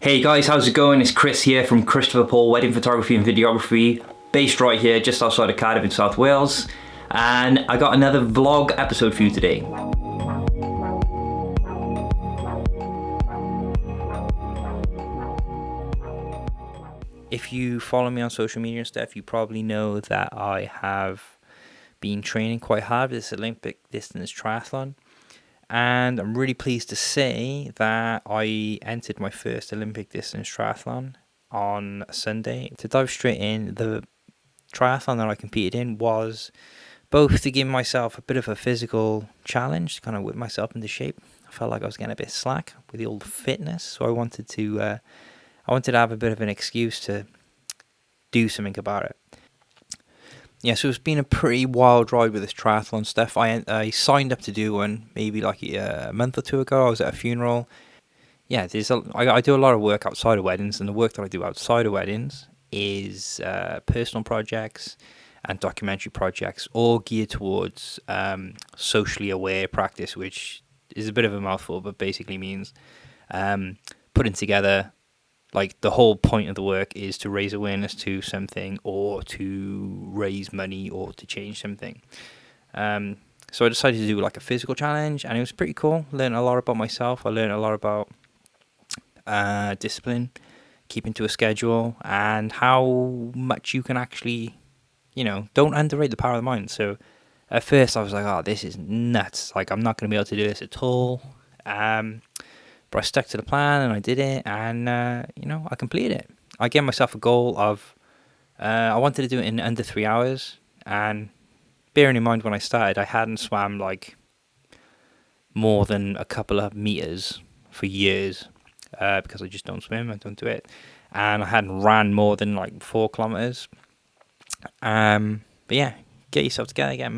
Hey guys, how's it going? It's Chris here from Christopher Paul Wedding Photography and Videography, based right here just outside of Cardiff in South Wales. And I got another vlog episode for you today. If you follow me on social media and stuff, you probably know that I have been training quite hard for this Olympic distance triathlon. And I'm really pleased to say that I entered my first Olympic distance triathlon on Sunday. To dive straight in, the triathlon that I competed in was both to give myself a bit of a physical challenge, to kind of whip myself into shape. I felt like I was getting a bit slack with the old fitness, so I wanted to have a bit of an excuse to do something about it. Yeah, so it's been a pretty wild ride with this triathlon stuff. I signed up to do one maybe like a month or two ago. I was at a funeral. Yeah, I do a lot of work outside of weddings, and the work that I do outside of weddings is personal projects and documentary projects, all geared towards socially aware practice, which is a bit of a mouthful, but basically means putting together, like, the whole point of the work is to raise awareness to something, or to raise money, or to change something. So I decided to do like a physical challenge, and it was pretty cool. Learned a lot about myself. I learned a lot about discipline, keeping to a schedule, and how much you can actually, don't underrate the power of the mind. So at first I was like, oh, this is nuts. Like, I'm not going to be able to do this at all. But I stuck to the plan and I did it, and I completed it. I gave myself a goal of I wanted to do it in under 3 hours, and bearing in mind when I started, I hadn't swam like more than a couple of meters for years because I just don't swim. I don't do it, and I hadn't ran more than like 4 kilometers. But yeah, get yourself together, get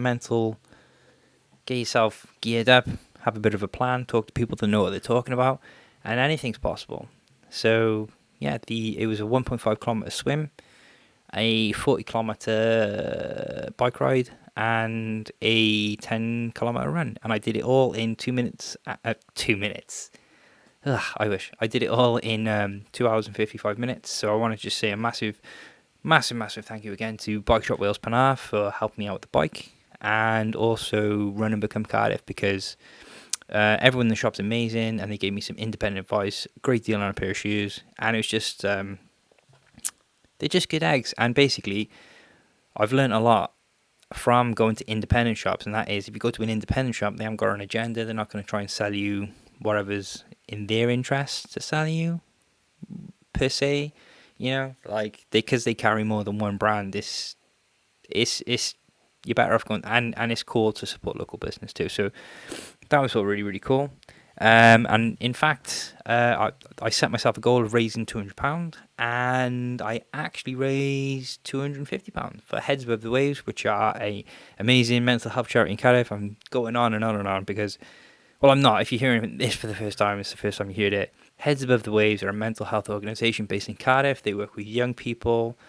yourself geared up, have a bit of a plan, talk to people that know what they're talking about, and anything's possible. So yeah, it was a 1.5 kilometer swim, a 40 kilometer bike ride, and a 10 kilometer run, and I did it all in 2 minutes. 2 minutes. Ugh, I wish I did it all in 2 hours and 55 minutes. So I want to just say a massive thank you again to Bike Shop Wales Penarth for helping me out with the bike, and also Run and Become Cardiff, because everyone in the shop's amazing, and they gave me some independent advice, great deal on a pair of shoes, and it was just they're just good eggs. And basically, I've learned a lot from going to independent shops, and that is, if you go to an independent shop, they haven't got an agenda. They're not going to try and sell you whatever's in their interest to sell you, per se. Like, because they carry more than one brand, it's you're better off going, and it's cool to support local business too. So that was all really, really cool. And in fact, I set myself a goal of raising £200, and I actually raised £250 for Heads Above the Waves, which are a amazing mental health charity in Cardiff. I'm going on and on and on because, well, I'm not. If you're hearing this for the first time, it's the first time you heard it. Heads Above the Waves are a mental health organisation based in Cardiff. They work with young people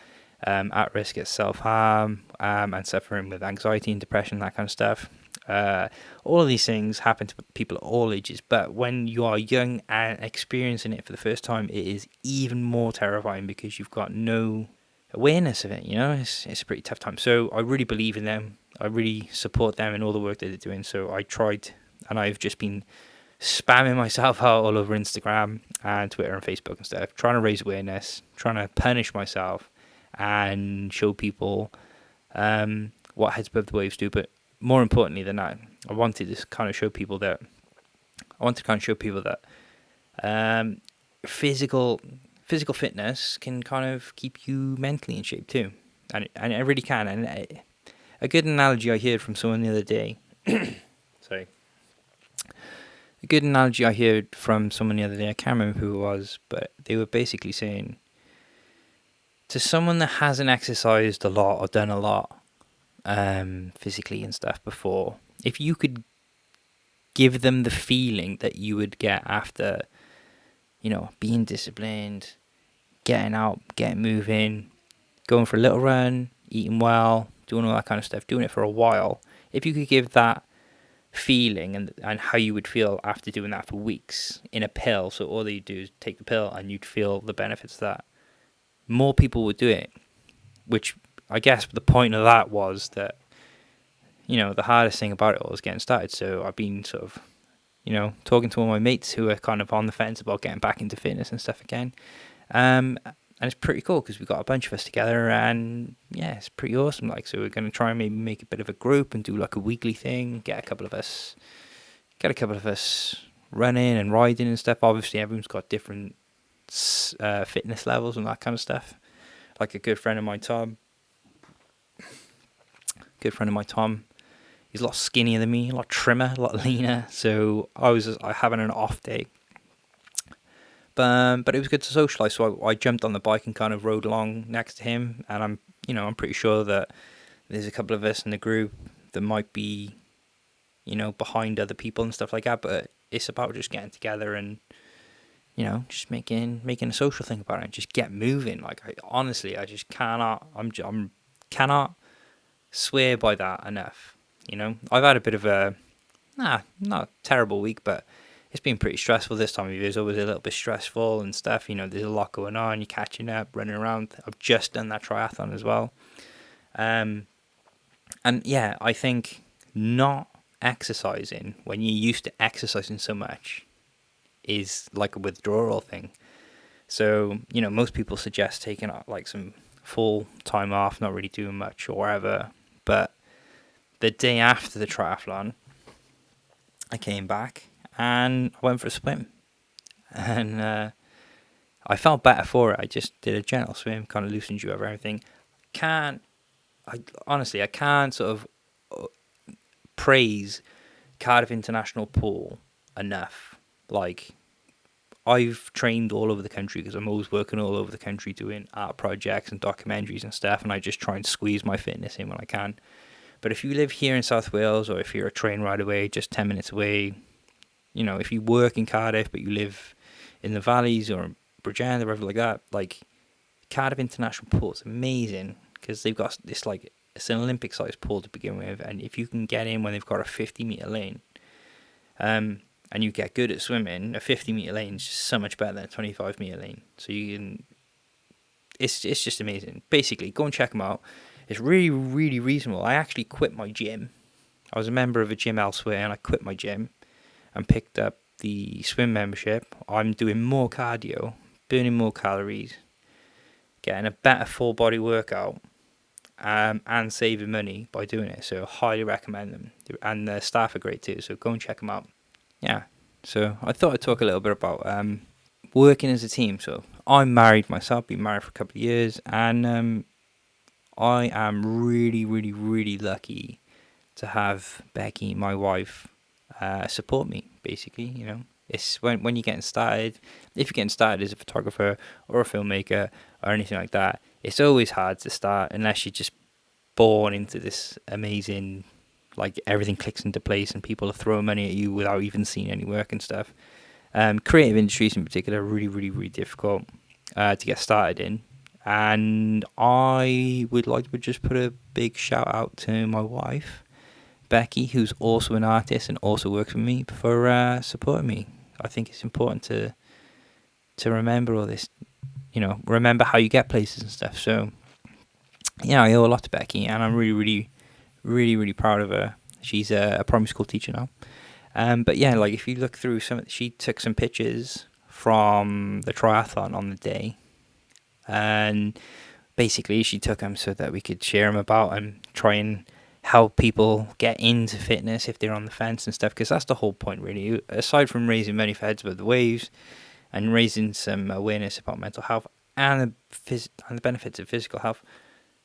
at risk of self-harm and suffering with anxiety and depression, that kind of stuff. All of these things happen to people at all ages, but when you are young and experiencing it for the first time, it is even more terrifying because you've got no awareness of it. It's a pretty tough time. So I really believe in them. I really support them and all the work that they're doing. So I tried, and I've just been spamming myself out all over Instagram and Twitter and Facebook and stuff, trying to raise awareness, trying to punish myself and show people what Heads Above the Waves do. But more importantly than that, I wanted to kind of show people that physical fitness can kind of keep you mentally in shape too, and it really can. And a good analogy I heard from someone the other day, sorry. A good analogy I heard from someone the other day, I can't remember who it was, but they were basically saying, to someone that hasn't exercised a lot or done a lot physically and stuff before, if you could give them the feeling that you would get after, being disciplined, getting out, getting moving, going for a little run, eating well, doing all that kind of stuff, doing it for a while, if you could give that feeling and how you would feel after doing that for weeks in a pill. So all you do is take the pill and you'd feel the benefits of that. More people would do it, which I guess the point of that was that, the hardest thing about it all was getting started. So I've been sort of, talking to all my mates who are kind of on the fence about getting back into fitness and stuff again. And it's pretty cool because we've got a bunch of us together, and yeah, it's pretty awesome. Like, so we're going to try and maybe make a bit of a group and do like a weekly thing, get a couple of us running and riding and stuff. Obviously, everyone's got different fitness levels and that kind of stuff. Like a good friend of mine, Tom, he's a lot skinnier than me, a lot trimmer, a lot leaner. So I was having an off day. But it was good to socialise, so I jumped on the bike and kind of rode along next to him, and I'm pretty sure that there's a couple of us in the group that might be, behind other people and stuff like that, but it's about just getting together and, just making a social thing about it and just get moving. Like, I just cannot swear by that enough. I've had a bit of a, not a terrible week, but it's been pretty stressful this time of year. It's always a little bit stressful and stuff. There's a lot going on. You're catching up, running around. I've just done that triathlon as well. And yeah, I think not exercising when you're used to exercising so much is like a withdrawal thing. So, most people suggest taking like some full time off, not really doing much or whatever. But the day after the triathlon, I came back and I went for a swim, and I felt better for it. I just did a gentle swim, kind of loosened you over everything. I can't sort of praise Cardiff International Pool enough. Like, I've trained all over the country because I'm always working all over the country doing art projects and documentaries and stuff, and I just try and squeeze my fitness in when I can. But if you live here in South Wales, or if you're a train ride away, just 10 minutes away, if you work in Cardiff but you live in the valleys or in Bridgend or wherever like that, like, Cardiff International Pool is amazing because they've got this, like, it's an Olympic-sized pool to begin with, and if you can get in when they've got a 50-metre lane, and you get good at swimming, a 50-metre lane is just so much better than a 25-metre lane. So you can, it's just amazing. Basically, go and check them out. It's really, really reasonable. I actually quit my gym. I was a member of a gym elsewhere, and I quit my gym and picked up the swim membership. I'm doing more cardio, burning more calories, getting a better full body workout, and saving money by doing it. So highly recommend them. And the staff are great too, so go and check them out. Yeah, so I thought I'd talk a little bit about working as a team. So I'm married myself, been married for a couple of years, and I am really, really, really lucky to have Becky, my wife, support me, basically. It's when you're getting started, if you're getting started as a photographer or a filmmaker or anything like that, it's always hard to start unless you're just born into this amazing, like, everything clicks into place and people are throwing money at you without even seeing any work and stuff. Creative industries in particular are really, really, really difficult to get started in. And I would like to just put a big shout out to my wife, Becky, who's also an artist and also works with me, for supporting me. I think it's important to remember all this, remember how you get places and stuff. So, yeah, I owe a lot to Becky, and I'm really, really, really, really proud of her. She's a primary school teacher now. But yeah, like, if you look through she took some pictures from the triathlon on the day, and basically she took them so that we could share them about and try and help people get into fitness if they're on the fence and stuff, because that's the whole point, really. Aside from raising money for Heads Above the Waves and raising some awareness about mental health and the benefits of physical health,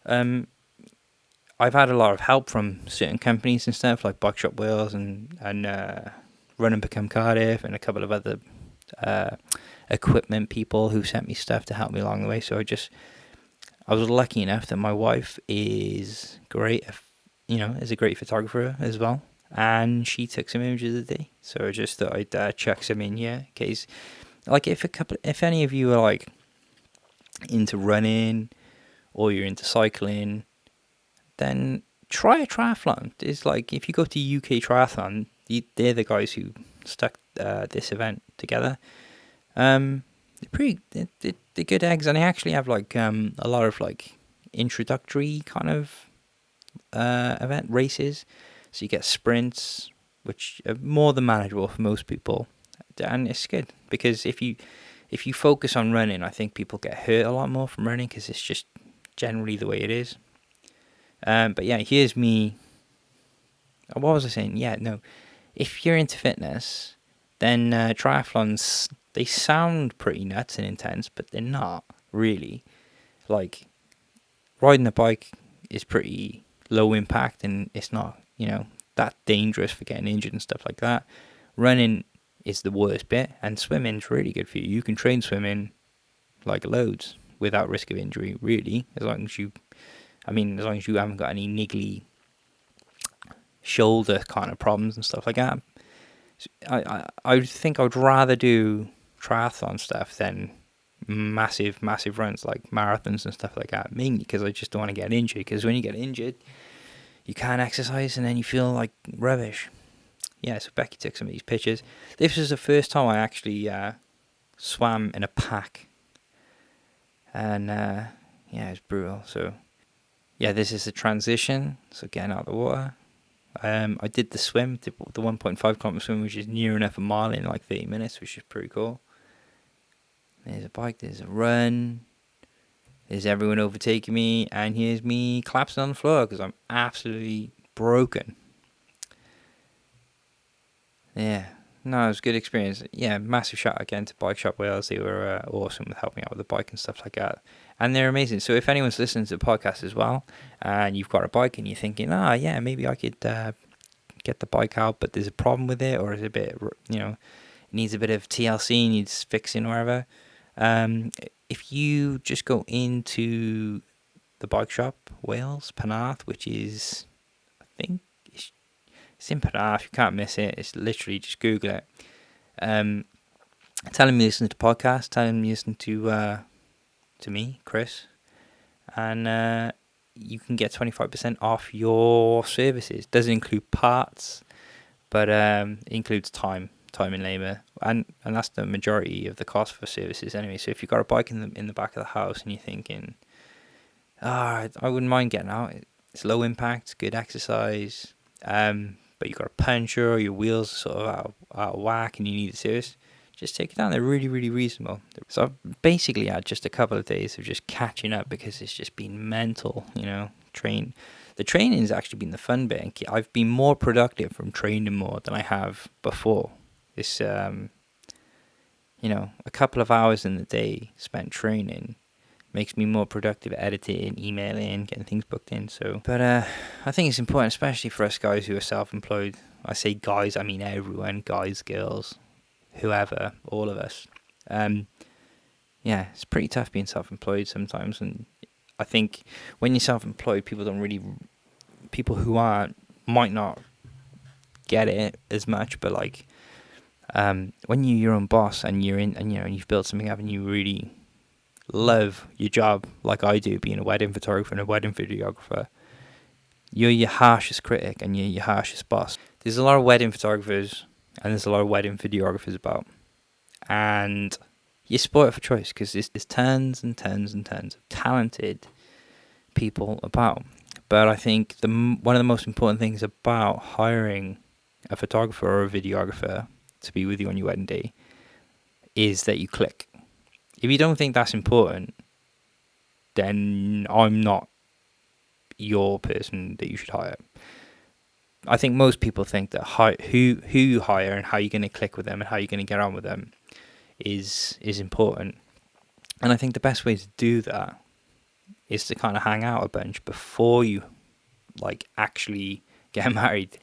I've had a lot of help from certain companies and stuff, like Bike Shop Wales and Run and Become Cardiff, and a couple of other equipment people who sent me stuff to help me along the way. So I was lucky enough that my wife is great, is a great photographer as well, and she took some images of the day. So I just thought I'd chuck some in here, in case, like, if any of you are like into running or you're into cycling, then try a triathlon. It's like, if you go to UK Triathlon, they're the guys who stuck this event together. They're good eggs, and they actually have like a lot of like introductory kind of event races. So you get sprints, which are more than manageable for most people, and it's good because if you focus on running, I think people get hurt a lot more from running because it's just generally the way it is. But yeah, here's me. What was I saying? Yeah, no. If you're into fitness, then triathlons, they sound pretty nuts and intense, but they're not really. Like, riding a bike is pretty low impact, and it's not, that dangerous for getting injured and stuff like that. Running is the worst bit, and swimming's really good for you. You can train swimming like loads without risk of injury, really, as long as you haven't got any niggly shoulder kind of problems and stuff like that. I think I would rather do triathlon stuff than massive runs like marathons and stuff like that, mainly because I just don't want to get injured, because when you get injured you can't exercise and then you feel like rubbish. Yeah, so Becky took some of these pictures. This was the first time I actually swam in a pack, and yeah, it was brutal. So yeah, this is the transition, so getting out of the water. I did the swim, the 1.5 kilometer swim, which is near enough a mile in like 30 minutes, which is pretty cool. There's a bike, there's a run, there's everyone overtaking me, and here's me collapsing on the floor because I'm absolutely broken. Yeah, no, it was a good experience. Yeah, massive shout out again to Bike Shop Wales. They were awesome with helping out with the bike and stuff like that. And they're amazing. So if anyone's listening to the podcast as well, and you've got a bike and you're thinking, yeah, maybe I could get the bike out, but there's a problem with it, or is it a bit, it needs a bit of TLC, needs fixing or whatever. If you just go into the Bike Shop Wales, Penarth, which is, I think, it's in Penarth, you can't miss it. It's literally, just Google it. Tell them you listen to the podcast, tell them you listen to me, Chris, and you can get 25% off your services. Doesn't include parts, but it includes time and labour, and that's the majority of the cost for services anyway. So if you've got a bike in the back of the house and you're thinking, I wouldn't mind getting out, it's low impact, good exercise, but you've got a puncture or your wheels are sort of out of whack and you need a service, just take it down. They're really, really reasonable. So I've basically had just a couple of days of just catching up because it's just been mental, The training has actually been the fun bit. I've been more productive from training more than I have before. This, a couple of hours in the day spent training makes me more productive at editing, emailing, getting things booked in. So, but I think it's important, especially for us guys who are self-employed. I say guys, I mean everyone, guys, girls, whoever, all of us. Yeah, it's pretty tough being self-employed sometimes, and I think when you're self-employed, people who aren't might not get it as much, but like when you're your own boss and you've built something up and you really love your job, like I do, being a wedding photographer and a wedding videographer, you're your harshest critic and you're your harshest boss. There's a lot of wedding photographers and there's a lot of wedding videographers about, and you're spoiled for choice because there's tons and tons and tons of talented people about. But I think one of the most important things about hiring a photographer or a videographer to be with you on your wedding day is that you click. If you don't think that's important, then I'm not your person that you should hire. I think most people think that who you hire and how you're going to click with them and how you're going to get on with them is important. And I think the best way to do that is to kind of hang out a bunch before you actually get married.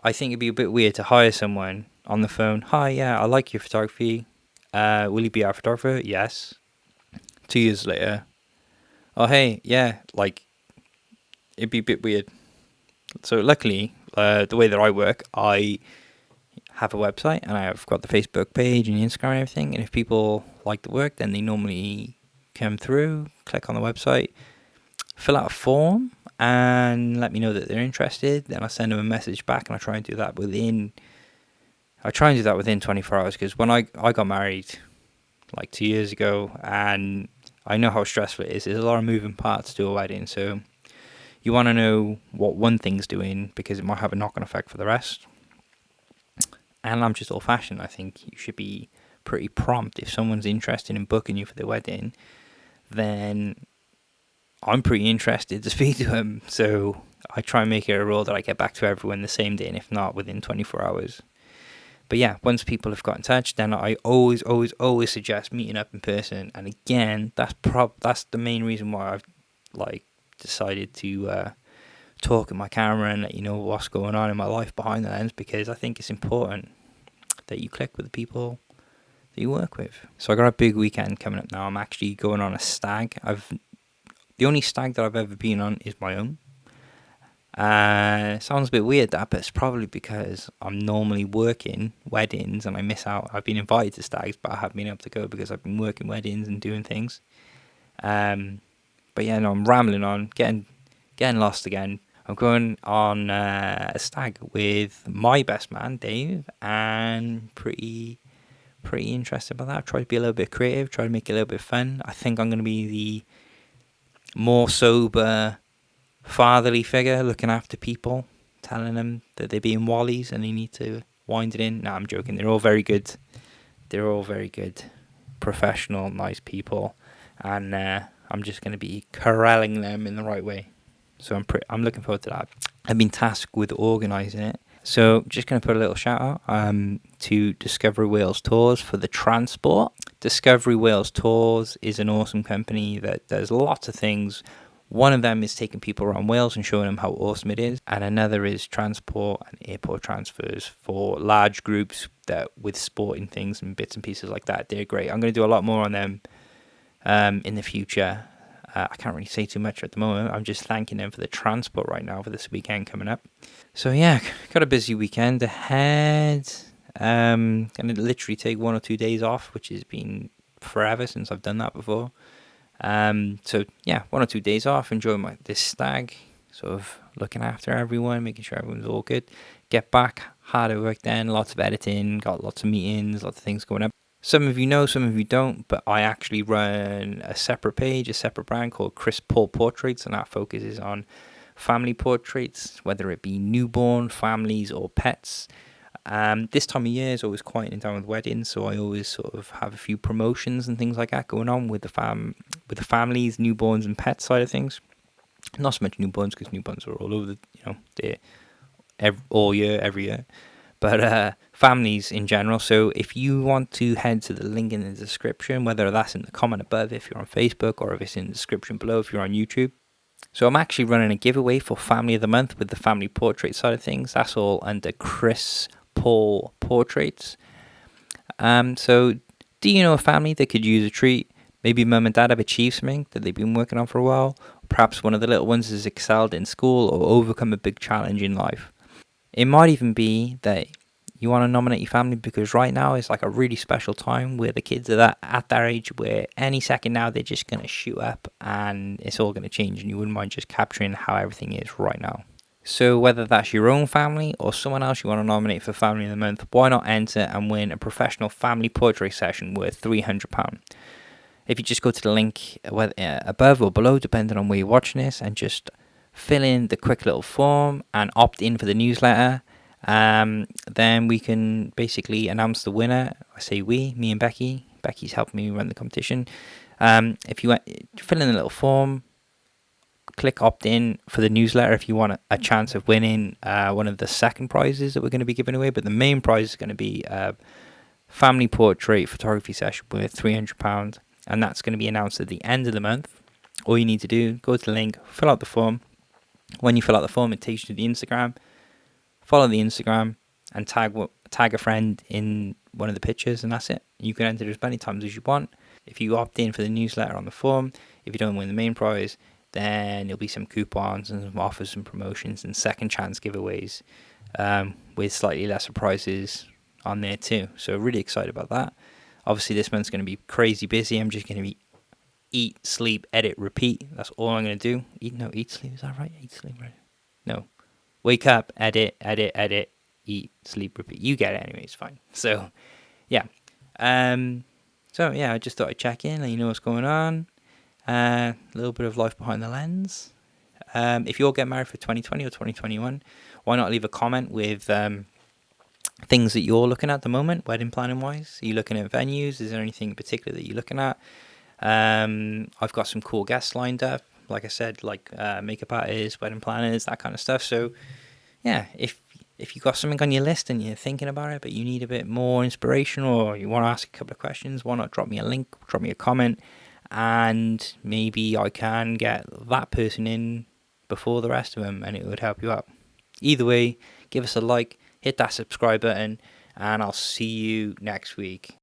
I think it'd be a bit weird to hire someone on the phone. Hi, yeah, I like your photography. Will you be our photographer? Yes. 2 years later, oh hey, yeah, it'd be a bit weird. So luckily, the way that I work, I have a website and I've got the Facebook page and the Instagram and everything. And if people like the work, then they normally come through, click on the website, fill out a form, and let me know that they're interested. Then I send them a message back, and I try and do that within 24 hours, because when I got married like 2 years ago, and I know how stressful it is. There's a lot of moving parts to a wedding, so you want to know what one thing's doing, because it might have a knock-on effect for the rest. And I'm just old-fashioned. I think you should be pretty prompt. If someone's interested in booking you for their wedding, then I'm pretty interested to speak to them. So I try and make it a rule that I get back to everyone the same day, and if not, within 24 hours. But yeah, once people have got in touch, then I always suggest meeting up in person. And again, that's the main reason why I've decided to talk in my camera and let you know what's going on in my life behind the lens, because I think it's important that you click with the people that you work with. So I got a big weekend coming up now. I'm actually going on a stag. The only stag that I've ever been on is my own. Sounds a bit weird, that, but it's probably because I'm normally working weddings and I miss out. I've been invited to stags, but I haven't been able to go because I've been working weddings and doing things. But yeah, no, I'm rambling on, getting lost again. I'm going on a stag with my best man, Dave, and pretty interested about that. I've tried to be a little bit creative, try to make it a little bit fun. I think I'm going to be the more sober, fatherly figure, looking after people, telling them that they're being wallies and they need to wind it in. No, I'm joking. They're all very good. Professional, nice people, and I'm just going to be corralling them in the right way. So I'm looking forward to that. I've been tasked with organising it. So just going to put a little shout out to Discovery Wales Tours for the transport. Discovery Wales Tours is an awesome company that does lots of things. One of them is taking people around Wales and showing them how awesome it is. And another is transport and airport transfers for large groups that with sporting things and bits and pieces like that. They're great. I'm going to do a lot more on them in the future. I can't really say too much at the moment. I'm just thanking them for the transport right now for this weekend coming up. So yeah, got a busy weekend ahead. Going to literally take 1 or 2 days off, which has been forever since I've done that before. So yeah, 1 or 2 days off, enjoy this stag, sort of looking after everyone, making sure everyone's all good. Get back, hard at work then, lots of editing, got lots of meetings, lots of things going up. Some of you know, some of you don't, but I actually run a separate page, a separate brand called Chris Paul Portraits, and that focuses on family portraits, whether it be newborn, families, or pets. This time of year is always quieting down with weddings, so I always sort of have a few promotions and things like that going on with the families, newborns, and pets side of things. Not so much newborns, because newborns are all over they're every year. But families in general. So if you want to head to the link in the description, whether that's in the comment above if you're on Facebook, or if it's in the description below if you're on YouTube. So I'm actually running a giveaway for Family of the Month with the family portrait side of things. That's all under Chris Paul Portraits. So do you know a family that could use a treat? Maybe mum and dad have achieved something that they've been working on for a while. Perhaps one of the little ones has excelled in school or overcome a big challenge in life. It might even be that you want to nominate your family because right now is like a really special time where the kids are at that age where any second now they're just going to shoot up and it's all going to change, and you wouldn't mind just capturing how everything is right now. So whether that's your own family or someone else you want to nominate for Family of the Month, why not enter and win a professional family portrait session worth £300? If you just go to the link above or below, depending on where you're watching this, and just fill in the quick little form and opt in for the newsletter, then we can basically announce the winner. I say me and Becky. Becky's helping me run the competition. If you fill in the little form, click opt in for the newsletter if you want a chance of winning one of the second prizes that we're going to be giving away. But the main prize is going to be a family portrait photography session worth £300, and that's going to be announced at the end of the month. All you need to do, go to the link, fill out the form. When you fill out the form, it takes you to the Instagram. Follow the Instagram and tag a friend in one of the pictures, and that's it. You can enter as many times as you want. If you opt in for the newsletter on the form, if you don't win the main prize, then there'll be some coupons and some offers and promotions and second chance giveaways with slightly lesser prizes on there too. So really excited about that. Obviously this month's going to be crazy busy. I'm just going to be eat, sleep, edit, repeat. That's all I'm going to do. Eat, sleep. Is that right? Eat, sleep, right? No. Wake up, edit, eat, sleep, repeat. You get it anyway. It's fine. So, yeah. I just thought I'd check in, let you know what's going on. A little bit of life behind the lens. If you're getting married for 2020 or 2021, why not leave a comment with things that you're looking at the moment, wedding planning wise? Are you looking at venues? Is there anything in particular that you're looking at? I've got some cool guests lined up, like I said, like makeup artists, wedding planners, that kind of stuff. So yeah, if you've got something on your list and you're thinking about it, but you need a bit more inspiration or you want to ask a couple of questions, why not drop me a link, drop me a comment, and maybe I can get that person in before the rest of them, and it would help you out. Either way, give us a like, hit that subscribe button, and I'll see you next week.